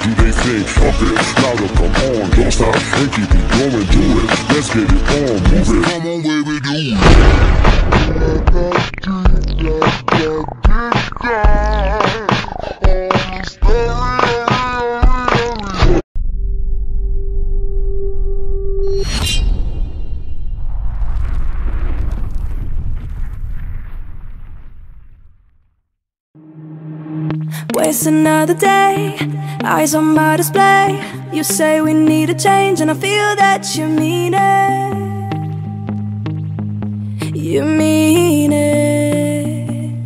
do they think? Pump it, louder, come on, don't stop, and keep it going, do it. Let's get it on, move it. Come on, baby, do it. Waste another day, eyes on my display. You say we need a change and I feel that you mean it. You mean it.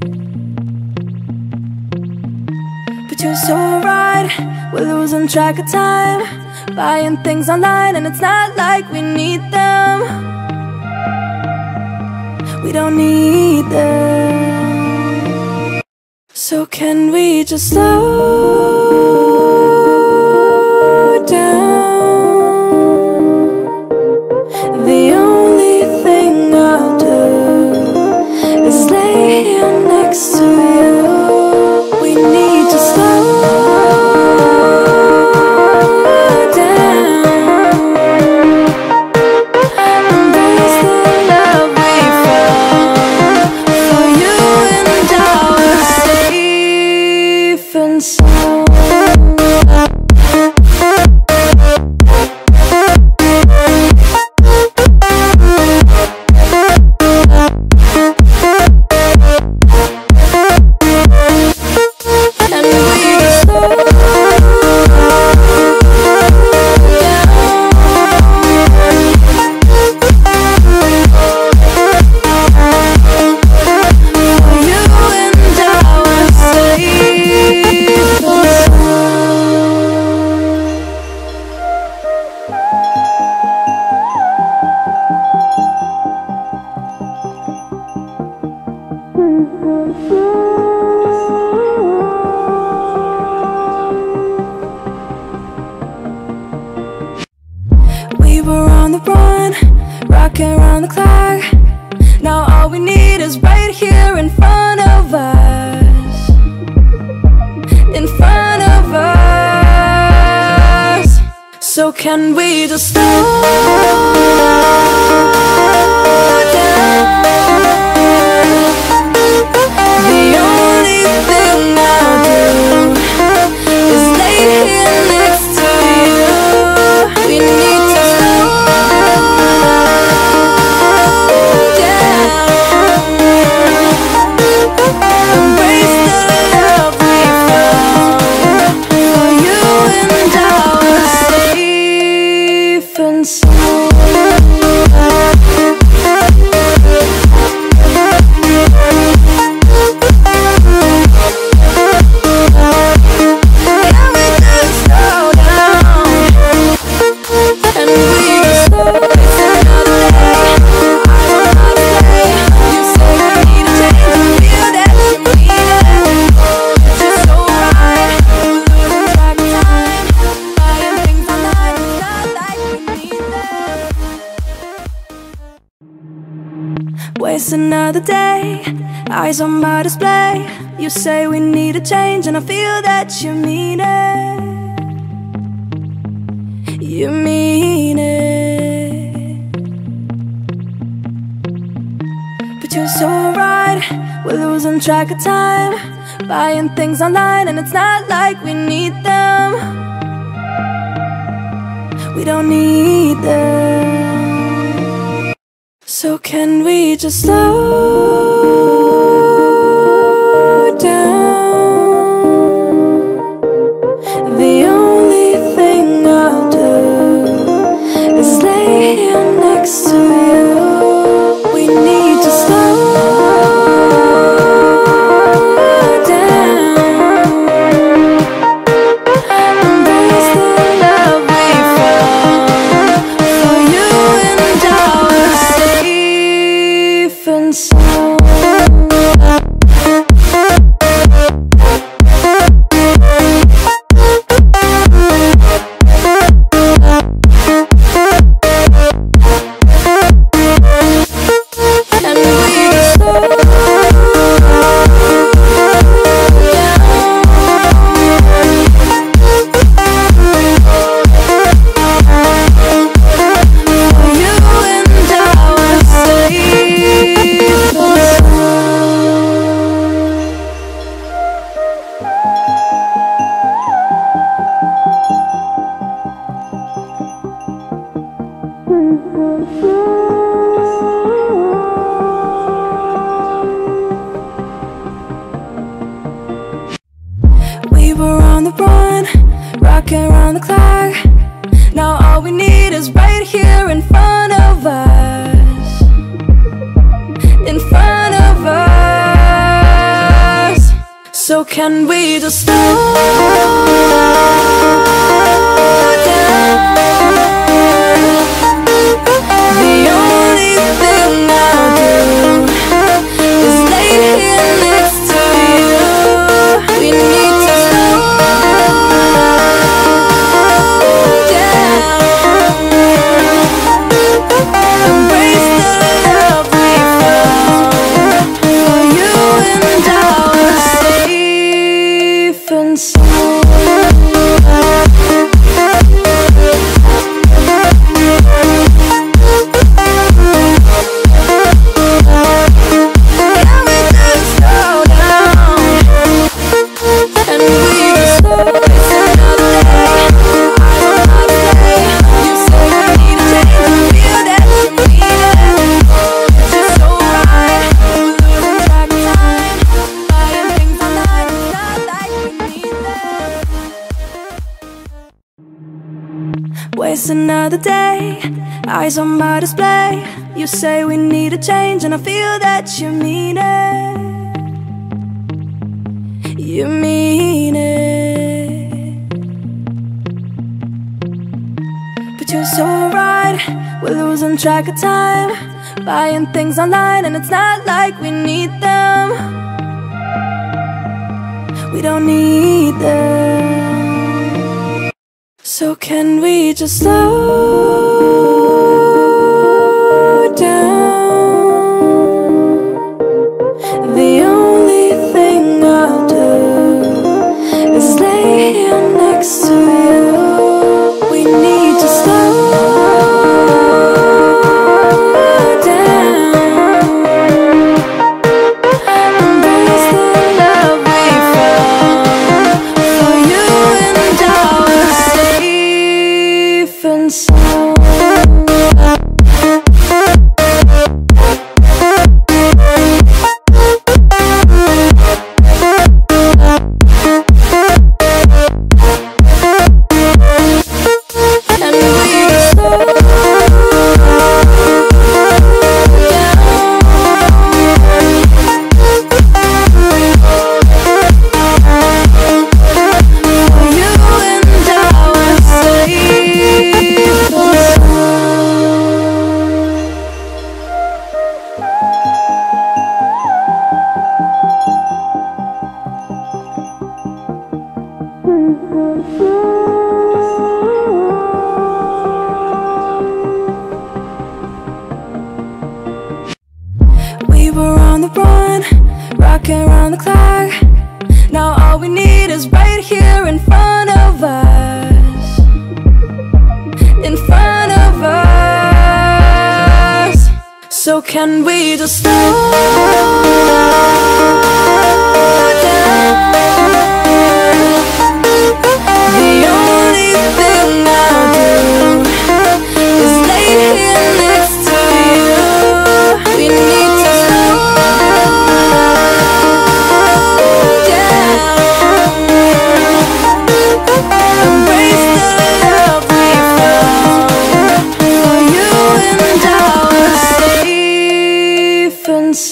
But you're so right, we're losing track of time, buying things online and it's not like we need them. We don't need them. So can we just slow down? The only thing I'll do is lay here next to you. We need to slow down. Embrace the love we found. For you and I were safe and sound. We were on the run, rocking around the clock. Now all we need is right here in front of us. In front of us. So can we just slow down? The only thing I'll do is lay here next to you. We need to slow down. Embrace the love we found. For you and I were safe and sound. Waste another day, eyes on my display. You say we need a change and I feel that you mean it. You mean it. But you're so right, we're losing track of time, buying things online and it's not like we need them. We don't need them. So can we just slow down? The only thing I'll do is lay here next to you. We need to slow down. Embrace the love we found. For you and I were safe and sound. around the clock. Now all we need is right here in front of us. In front of us. So can we just slow down? The only thing I'll do is lay here next to you. We need to slow down. Embrace the love we found. For you and I are safe and sound. Waste another day, eyes on my display. You say we need a change and I feel that you mean it. You mean it. But you're so right, we're losing track of time. Buying things online and it's not like we need them. We don't need them. So can we just slow down? The only thing I'll do is lay here next to you. We need to slow down. Embrace the love we found. For you and I are safe and sound. And we just slow down. For you and I are safe and we were on the run, rocking around the clock. Now all we need is right here in front of us. In front of us. So can we just slow down? The only thing I'll do is lay here next to you. We need to slow down. Embrace the love we found. For you and I are safe and sound.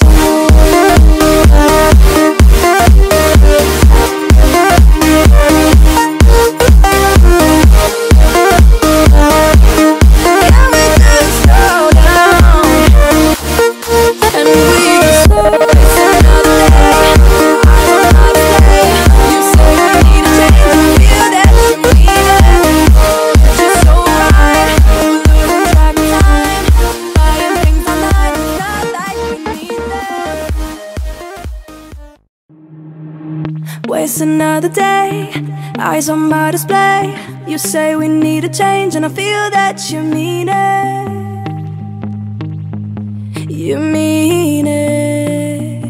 Can we just slow down? And we just slow down. Another day, I will not stay. You say we need a change, I feel that you mean it. You're so right, we're losing track of time. Buying things online, it's not like we need them. Waste another day, eyes on my display. You say we need a change and I feel that you mean it. You mean it.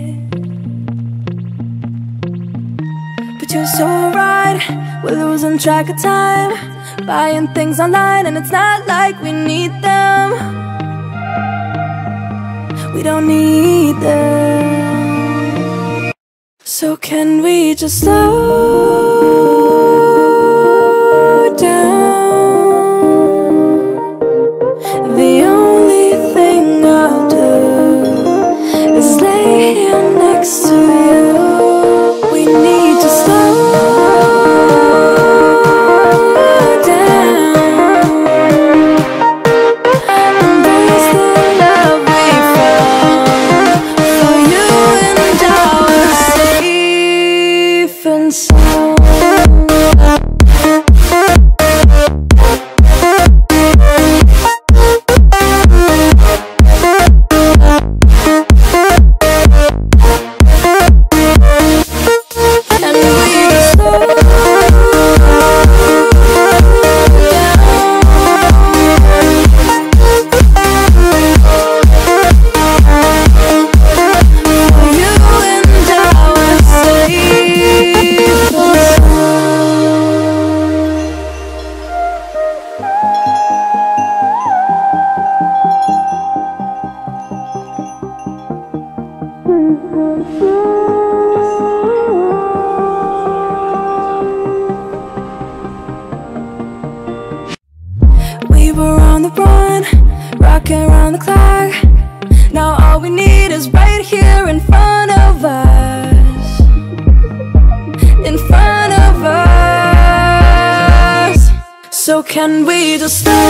But you're so right, we're losing track of time. Buying things online and it's not like we need them. We don't need them. So can we just slow down? rocking around the clock. Now all we need is right here in front of us. In front of us. So can we just stop?